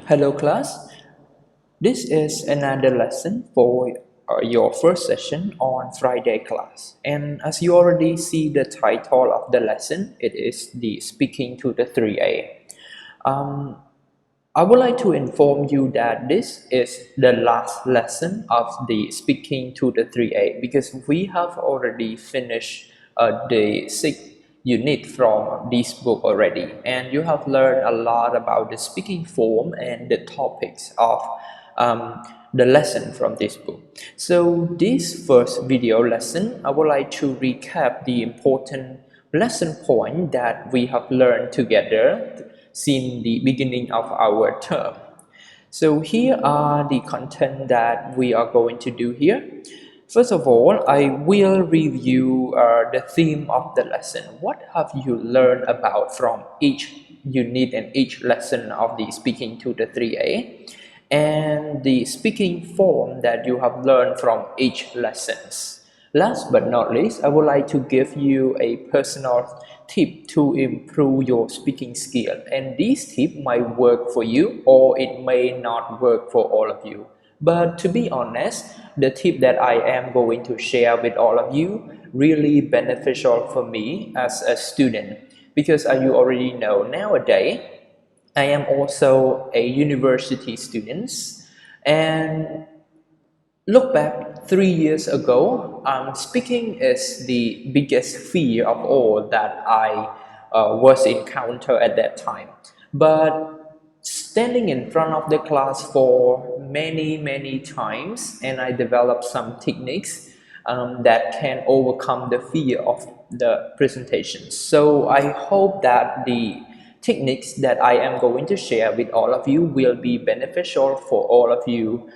Hello class, this is another lesson for your first session on Friday class. And as you already see the title of the lesson, it is the Speaking to the 3A. Um, I would like to inform you that this is the last lesson of the Speaking to the 3A because we have already finished the sixth unit from this book already, and you have learned a lot about the speaking form and the topics of the lesson from this book. So this first video lesson, I would like to recap the important lesson point that we have learned together since the beginning of our term. So here are the content that we are going to do here. First of all, I will review the theme of the lesson. What have you learned about from each unit and each lesson of the Speaking to the 3A? And the speaking form that you have learned from each lessons. Last but not least, I would like to give you a personal tip to improve your speaking skill, and this tip might work for you or it may not work for all of you. But to be honest, the tip that I am going to share with all of you really beneficial for me as a student, because as you already know, nowadays I am also a university student, and look back 3 years ago, speaking is the biggest fear of all that I was encountered at that time. But standing in front of the class for many times, and I developed some techniques that can overcome the fear of the presentation. So I hope that the techniques that I am going to share with all of you will be beneficial for all of you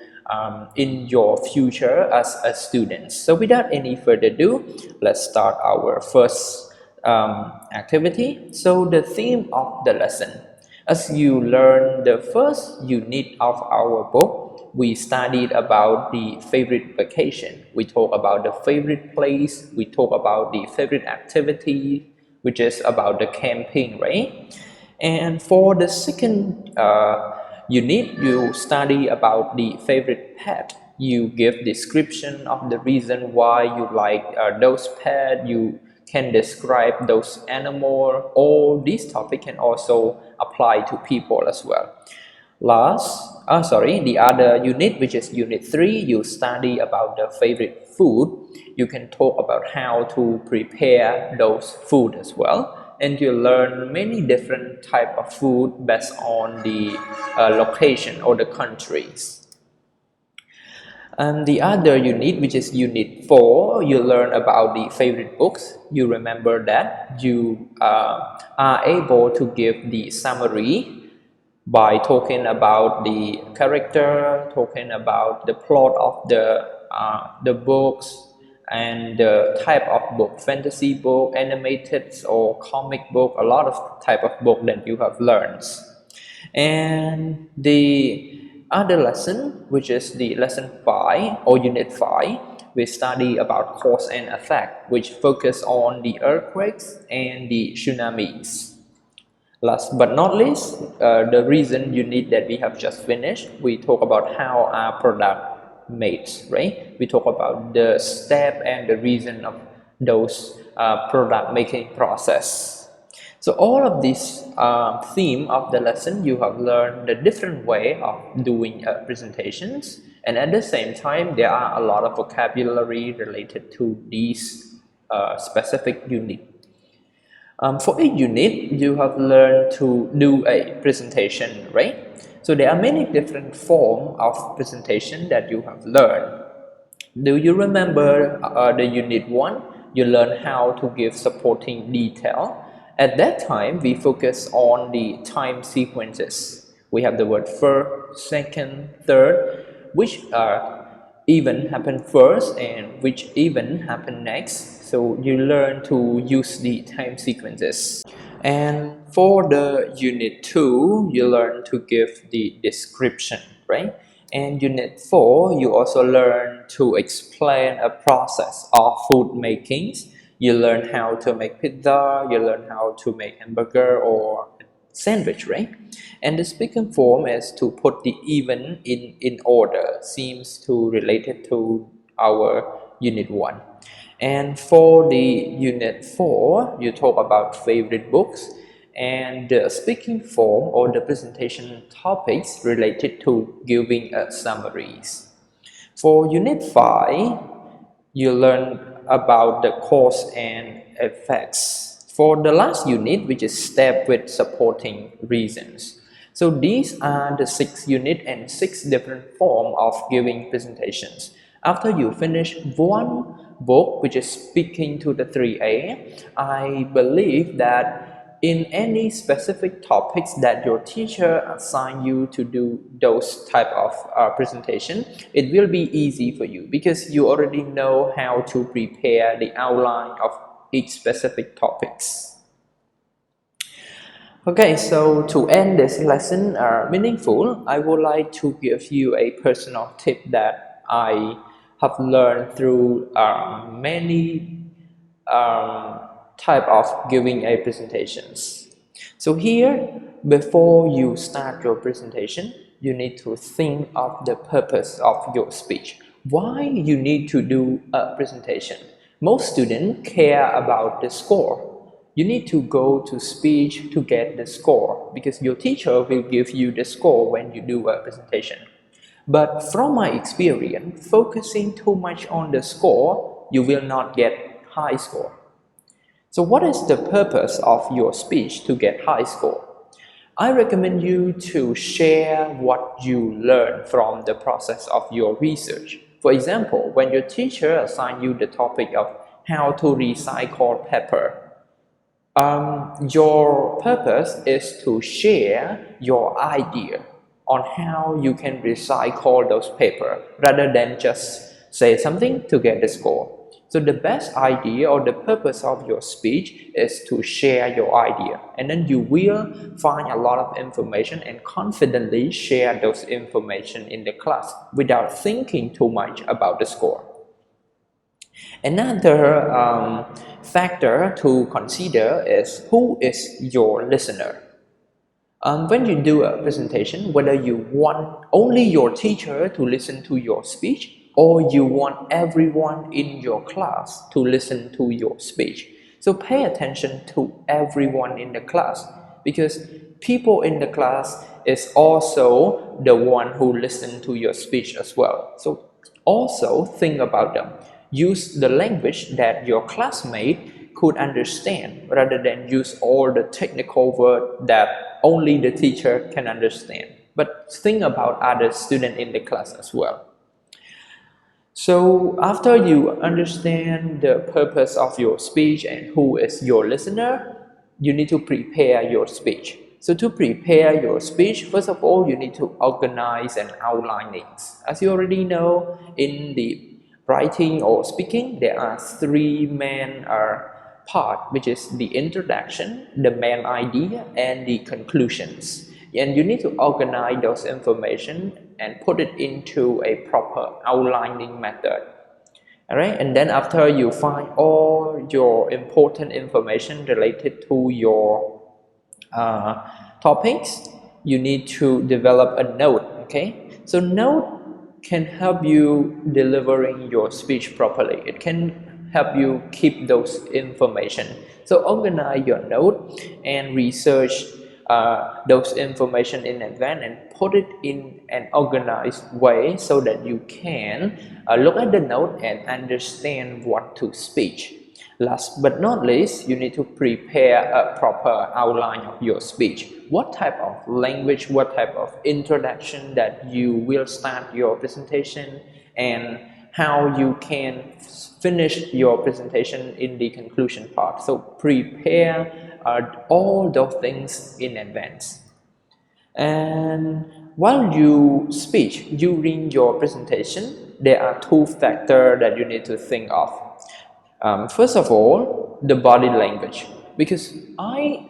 in your future as a student. So without any further ado, let's start our first activity. So the theme of the lesson. As you learn the first unit of our book, we studied about the favorite vacation. We talk about the favorite place. We talk about the favorite activity, which is about the camping, right? And for the second unit, you study about the favorite pet. You give description of the reason why you like those pet. You can describe those animal. All these topic can also apply to people as well. The other unit, which is unit 3, you study about the favorite food. You can talk about how to prepare those food as well, and you learn many different type of food based on the location or the countries. And the other unit, which is unit 4, you learn about the favorite books. You remember that you are able to give the summary by talking about the character, talking about the plot of the books and the type of book, fantasy book, animated or comic book, a lot of type of book that you have learned. And the other lesson, which is the lesson 5 or unit 5, we study about cause and effect, which focus on the earthquakes and the tsunamis. Last but not least, the reason unit that we have just finished, we talk about how our product made, right? We talk about the step and the reason of those product making process. So all of this theme of the lesson, you have learned the different way of doing presentations, and at the same time, there are a lot of vocabulary related to these specific unit. For each unit, you have learned to do a presentation, right? So there are many different forms of presentation that you have learned. Do you remember the unit 1? You learn how to give supporting detail. At that time, we focus on the time sequences. We have the word first, second, third, which even happen first and which even happen next. So you learn to use the time sequences. And for the unit 2, you learn to give the description, right? And unit 4, you also learn to explain a process of food making. You learn how to make pizza, you learn how to make hamburger or sandwich, right? And the speaking form is to put the event in order, seems to related to our unit 1. And for the unit 4, you talk about favorite books, and the speaking form or the presentation topics related to giving summaries. For unit 5, you learn about the cause and effects. For the last unit, which is step with supporting reasons. So these are the 6 unit and 6 different form of giving presentations. After you finish one book, which is speaking to the 3A, I believe that in any specific topics that your teacher assign you to do those type of presentation, it will be easy for you because you already know how to prepare the outline of each specific topics. Okay, so to end this lesson meaningful, I would like to give you a personal tip that I have learned through many um, type of giving a presentations. So here, before you start your presentation, you need to think of the purpose of your speech. Why you need to do a presentation? Most students care about the score. You need to go to speech to get the score because your teacher will give you the score when you do a presentation. But from my experience, focusing too much on the score, you will not get high score. So what is the purpose of your speech to get high score? I recommend you to share what you learn from the process of your research. For example, when your teacher assigns you the topic of how to recycle paper, your purpose is to share your idea on how you can recycle those paper rather than just say something to get the score. So the best idea or the purpose of your speech is to share your idea, and then you will find a lot of information and confidently share those information in the class without thinking too much about the score. Another factor to consider is who is your listener. When you do a presentation, whether you want only your teacher to listen to your speech or you want everyone in your class to listen to your speech. So pay attention to everyone in the class because people in the class is also the one who listen to your speech as well. So also think about them. Use the language that your classmate could understand rather than use all the technical word that only the teacher can understand. But think about other students in the class as well. So after you understand the purpose of your speech and who is your listener, you need to prepare your speech. So to prepare your speech, first of all, you need to organize and outline things. As you already know, in the writing or speaking, there are 3 main part, which is the introduction, the main idea, and the conclusions. And you need to organize those information and put it into a proper outlining method. All right, and then after you find all your important information related to your topics, you need to develop a note. Okay, so note can help you delivering your speech properly. It can help you keep those information. So organize your note and research those information in advance and put it in an organized way so that you can look at the note and understand what to speak. Last but not least, you need to prepare a proper outline of your speech. What type of language, what type of introduction that you will start your presentation, and how you can finish your presentation in the conclusion part. So prepare all those things in advance. And while you speak during your presentation, there are 2 factors that you need to think of. First of all, the body language, because I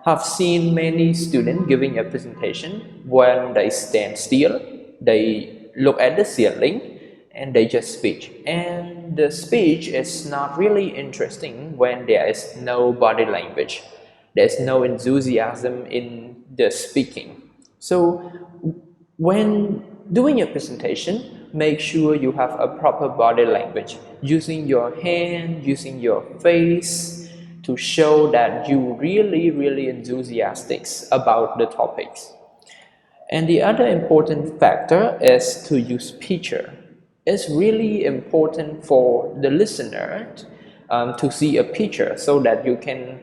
have seen many students giving a presentation when they stand still, they look at the ceiling, and they just speak. And the speech is not really interesting when there is no body language. There's no enthusiasm in the speaking. So when doing your presentation, make sure you have a proper body language, using your hand, using your face to show that you really enthusiastic about the topics. And the other important factor is to use picture. It's really important for the listener to see a picture so that you can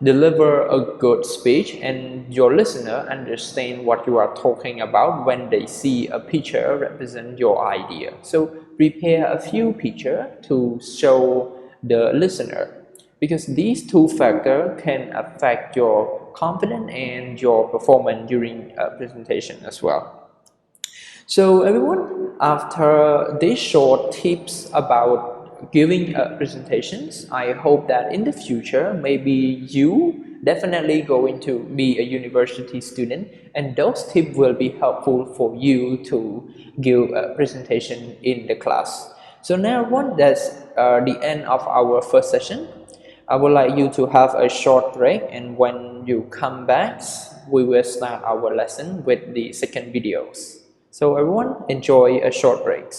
deliver a good speech and your listener understand what you are talking about when they see a picture represent your idea. So prepare a few pictures to show the listener, because these two factors can affect your confidence and your performance during a presentation as well. So everyone, after these short tips about giving presentations, I hope that in the future, maybe you definitely going to be a university student, and those tips will be helpful for you to give a presentation in the class. So now everyone, that's the end of our first session. I would like you to have a short break, and when you come back, we will start our lesson with the second videos. So everyone, enjoy a short break.